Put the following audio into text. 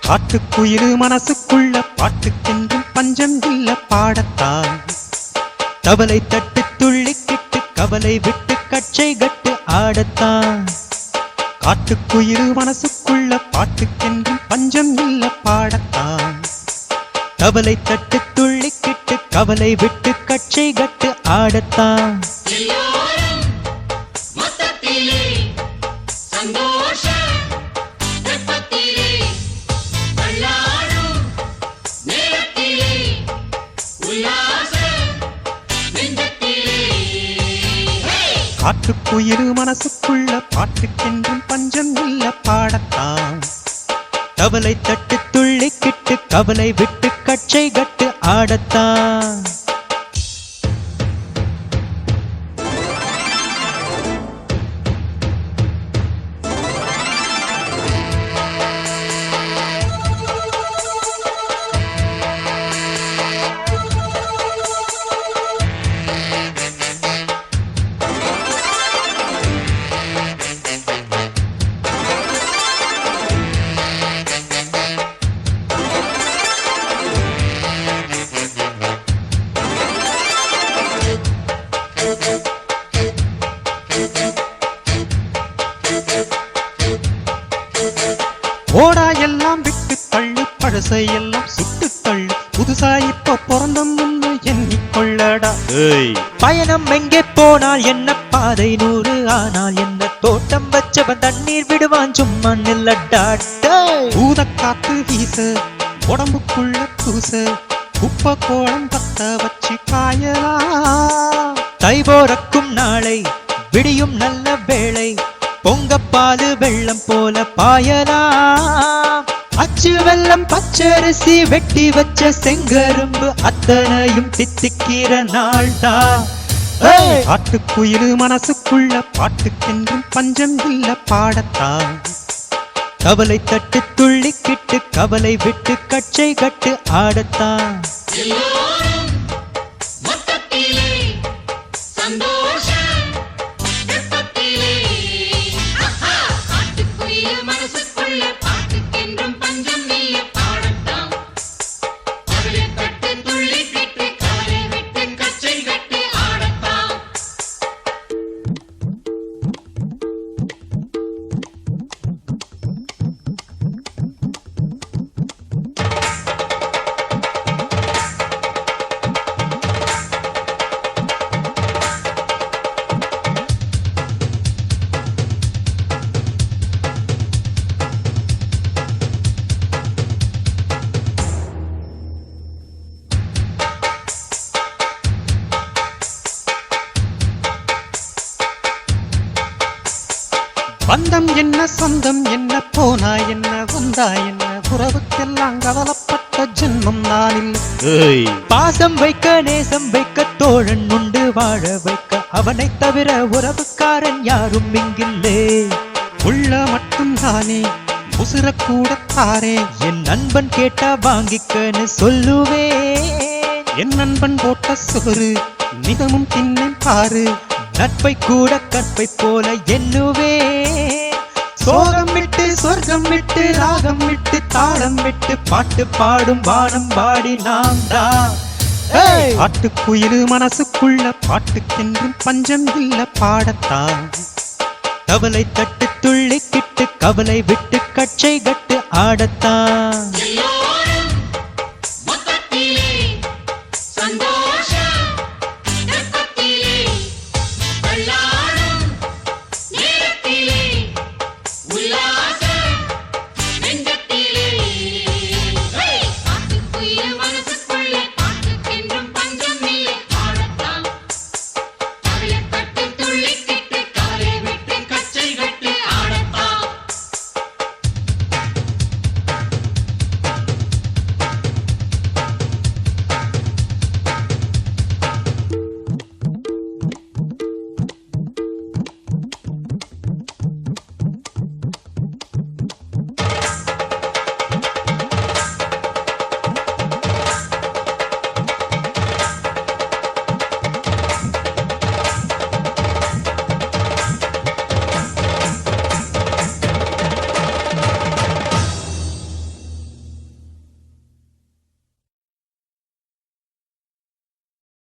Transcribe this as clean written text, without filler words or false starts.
காட்டுக்குயிலு மனசுக்குள்ள பாட்டுக்கென்றும் பஞ்சம் இல்ல பாடத்தான். தவளை தட்டு துள்ளிக்கிட்டு கவலை விட்டு கச்சை கட்டு ஆடத்தான். காட்டுக்குயிலு மனசுக்குள்ள பாட்டுக்கென்றும் பஞ்சம் இல்ல பாடத்தான். தவளை தட்டு துள்ளிக்கிட்டு கவலை விட்டு கச்சை கட்டு ஆடத்தான். காட்டுக்குயிலு மனசுக்குள்ள பாட்டுக்கென்றும் பஞ்சம் இல்ல பாடத்தான். தவளை தட்டு துள்ளிக்கிட்டு கவலை விட்டு கச்சை கட்டு ஆடத்தான். ஓடா எல்லாம் விட்டு தள்ளு, பழசையெல்லாம் சுட்டு தள்ளு, புதுசா இப்ப பிறந்தம்னு எண்ணிக்கொள்ளடா. பயணம் எங்கே போனால் என்ன, பாதை 100 ஆனால் என்ன, தோட்டம் வச்சவன் தண்ணீர் விடுவான் சும்மா நில்லடா. பூதக்காத்து வீச உடம்புக்குள்ள பூச, குப்பை கோலம் பத்த வச்சு காயலாம். தை போறக்கும் நாளை விடியும் நல்ல வேளை, பொங்கப்பாலு வெள்ளம் போல பாயலாம். அச்சு வெள்ளம் பச்சரிசி வெட்டி வச்ச செங்கரும்பு அத்தனையும் தித்திக்கிற நாள்தான். காட்டுக்குயிலு மனசுக்குள்ள பாட்டுக்கென்றும் பஞ்சம் இல்ல பாடத்தான். கவலை தட்டு துள்ளிக்கிட்டு கவலை விட்டு கச்சை கட்டு ஆடத்தான். பந்தம் என்ன சொந்தம் என்ன, போனா என்ன வந்தா என்ன, உறவுக்கெல்லாம் கவலைப்பட்ட ஜென்மம் நான் இல்லை. பாசம் வைக்க நேசம் வைக்க தோழன் உண்டு வாழ வைக்க, அவனை தவிர உறவுக்காரன் யாரும் இங்கில்லே. உள்ள மட்டும் தானே உசுர கூட தாரே, என் நண்பன் கேட்டா வாங்கிக்கன்னு சொல்லுவே. என் நண்பன் போட்ட சோறு நிதமும் தின்னேன் பாரு, நட்பை கூட கற்பை போல எண்ணுவே. சோகம் விட்டு சொர்க்கம் விட்டு ராகம் விட்டு தாளம் விட்டு பாட்டு பாடும் வானம் பாடி நாம் தான். காட்டுக்குயிலு மனசுக்குள்ள பாட்டுக்கென்றும் பஞ்சம் இல்ல பாடத்தான். தவளை தட்டு துள்ளிக்கிட்டு கவலை விட்டு கச்சை கட்டு ஆடத்தான்.